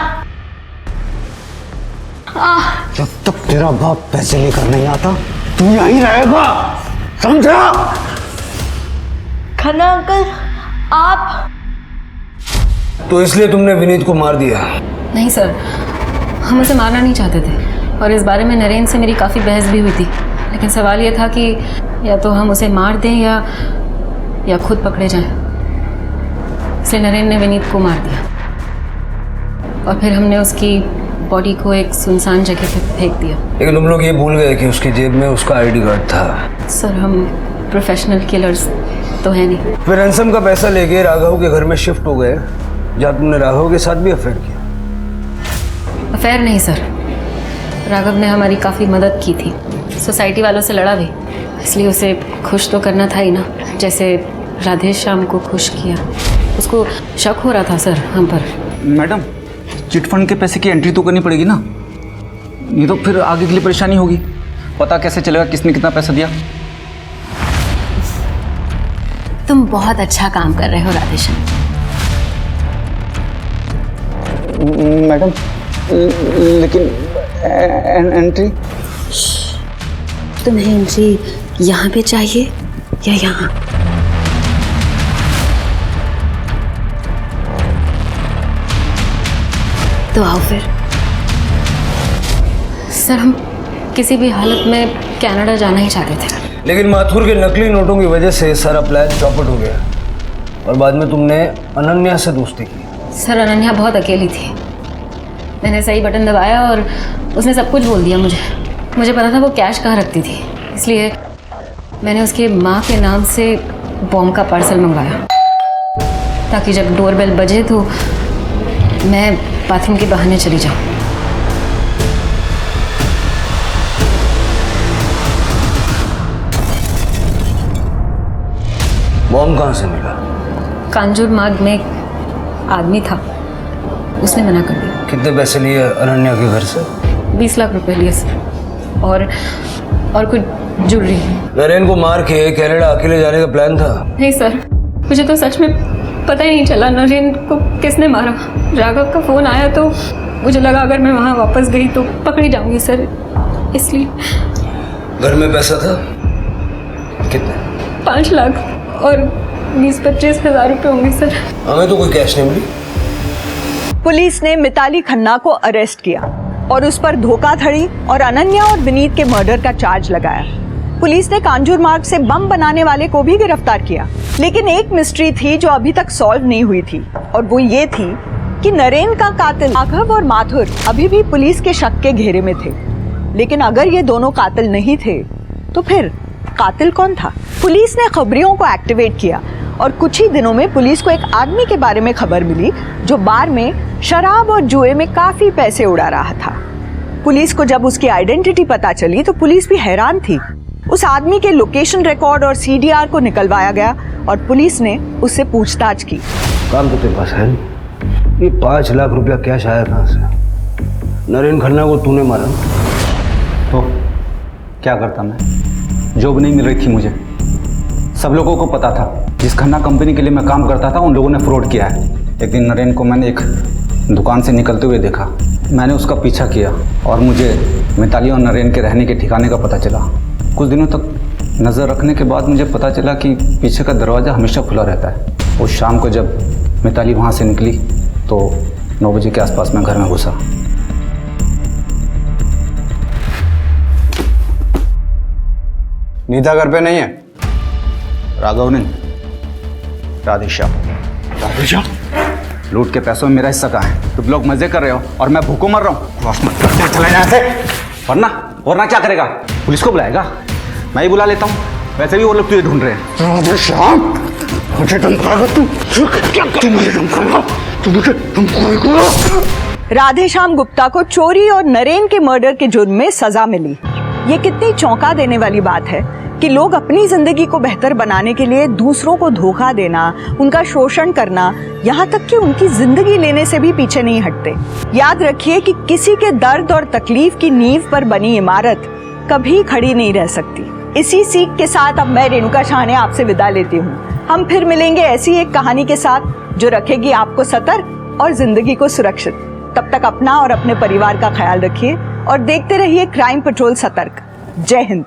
जब तक तेरा बाप पैसे लेकर नहीं आता तू यहीं रहेगा, समझा? खन्ना अंकल, आप? तो इसलिए तुमने विनीत को मार दिया? नहीं सर, हम उसे मारना नहीं चाहते थे और इस बारे में नरेन से मेरी काफ़ी बहस भी हुई थी, लेकिन सवाल ये था कि या तो हम उसे मार दें या खुद पकड़े जाएं। इसलिए नरेन ने विनीत को मार दिया और फिर हमने उसकी बॉडी को एक सुनसान जगह पे फेंक दिया। लेकिन तुम लोग ये भूल गए कि उसकी जेब में उसका आईडी कार्ड था। सर, हम प्रोफेशनल किलर्स तो है नहीं। फिर रैंसम का पैसा लेके राघव के घर में शिफ्ट हो गए, जहाँ तुमने राघव के साथ भी अफेयर किया। अफेयर नहीं सर, राघव ने हमारी काफ़ी मदद की थी, सोसाइटी वालों से लड़ा भी, इसलिए उसे खुश तो करना था ही ना, जैसे राधे श्याम को खुश किया। उसको शक हो रहा था सर हम पर। मैडम, चिट फंड के पैसे की एंट्री तो करनी पड़ेगी ना, ये तो फिर आगे के लिए परेशानी होगी। पता कैसे चलेगा किसने कितना पैसा दिया? तुम बहुत अच्छा काम कर रहे हो राधेश्याम। मैडम, लेकिन एंट्री? तुम्हें एंट्री यहाँ पे चाहिए या यहाँ? तो आओ फिर। सर हम किसी भी हालत में कनाडा जाना ही चाहते थे, लेकिन माथुर के नकली नोटों की वजह से सारा प्लान चौपट हो गया और बाद में तुमने अनन्या से दोस्ती की। सर अनन्या बहुत अकेली थी। मैंने सही बटन दबाया और उसने सब कुछ बोल दिया मुझे पता था वो कैश कहाँ रखती थी, इसलिए मैंने उसके माँ के नाम से बॉम्ब का पार्सल मंगवाया ताकि जब डोरबेल बजे तो मैं बाथरूम के बहाने चली जाऊँ। बॉम्ब कहाँ से मिला? कांजूर मार्ग में एक आदमी था, उसने मना कर दिया। कितने पैसे लिए अनन्या के घर से? 20 लाख रुपए लिए सर, और कुछ ज्वेलरी। नरेन को मार के कनाडा अकेले जाने का प्लान था? नहीं सर, मुझे तो सच में पता ही नहीं चला नरेन को किसने मारा। राघव का फ़ोन आया तो मुझे लगा अगर मैं वहाँ वापस गई तो पकड़ी जाऊंगी सर, इसलिए। घर में पैसा था कितने? 5 लाख और 20-25 हज़ार रुपये होंगे सर। हमें तो कोई कैश नहीं मिली। पुलिस ने मिताली खन्ना को अरेस्ट किया और उस पर धोखाधड़ी और अनन्या और विनीत के मर्डर का चार्ज लगाया। पुलिस ने कांजूर मार्ग से बम बनाने वाले को भी गिरफ्तार किया, लेकिन एक मिस्ट्री थी जो अभी तक सॉल्व नहीं हुई थी, और वो ये थी कि नरेन का कातिल राघव और माथुर अभी भी पुलिस के शक के घेरे में थे। लेकिन अगर ये दोनों कातिल नहीं थे तो फिर कातिल कौन था? पुलिस ने खबरियों को एक्टिवेट किया और कुछ ही दिनों में पुलिस को एक आदमी के बारे में खबर मिली जो बार में शराब और जुए में काफी पैसे उड़ा रहा था। पुलिस को जब उसकी आइडेंटिटी पता चली तो पुलिस भी हैरान थी। उस आदमी के लोकेशन रिकॉर्ड और सीडीआर को निकलवाया गया और पुलिस ने उससे पूछताछ की। काम तो तेरे पास है, ये 5 लाख रुपया कैश आया कहाँ से? नरेन खन्ना को तूने मारा तो क्या करता मैं? जॉब नहीं मिल रही थी मुझे, सब लोगों को पता था। जिस खन्ना कंपनी के लिए मैं काम करता था उन लोगों ने फ्रॉड किया है। एक दिन नरेन को मैंने एक दुकान से निकलते हुए देखा, मैंने उसका पीछा किया और मुझे मिताली और नरेन के रहने के ठिकाने का पता चला। कुछ दिनों तक नज़र रखने के बाद मुझे पता चला कि पीछे का दरवाज़ा हमेशा खुला रहता है। उस शाम को जब मिताली वहाँ से निकली तो 9 बजे के आसपास मैं घर में घुसा। नीता घर पे नहीं है? राघव नहीं, राधेश्याम। राधेश्याम? लूट के पैसों में मेरा हिस्सा कहाँ है? तुम लोग मजे कर रहे हो और मैं भूखों मर रहा हूँ। चले यहाँ से। वरना क्या करेगा? पुलिस को बुलाएगा? मैं ही बुला लेता हूँ, वैसे भी वो लोग तुझे ढूंढ रहे हैं। राधेश्याम, मुझे धमकाएगा तू? तू मुझे धमकाएगा? तू मुझे धमकाएगा? राधेश्याम गुप्ता को चोरी और नरेन के मर्डर के जुर्म में सजा मिली। ये कितनी चौंका देने वाली बात है कि लोग अपनी जिंदगी को बेहतर बनाने के लिए दूसरों को धोखा देना, उनका शोषण करना, यहाँ तक कि उनकी जिंदगी लेने से भी पीछे नहीं हटते। याद रखिए कि किसी के दर्द और तकलीफ की नींव पर बनी इमारत कभी खड़ी नहीं रह सकती। इसी सीख के साथ अब मैं रेणुका शाह आपसे विदा लेती हूँ। हम फिर मिलेंगे ऐसी एक कहानी के साथ जो रखेगी आपको सतर्क और जिंदगी को सुरक्षित। तब तक अपना और अपने परिवार का ख्याल रखिए और देखते रहिए क्राइम पेट्रोल सतर्क। जय हिंद।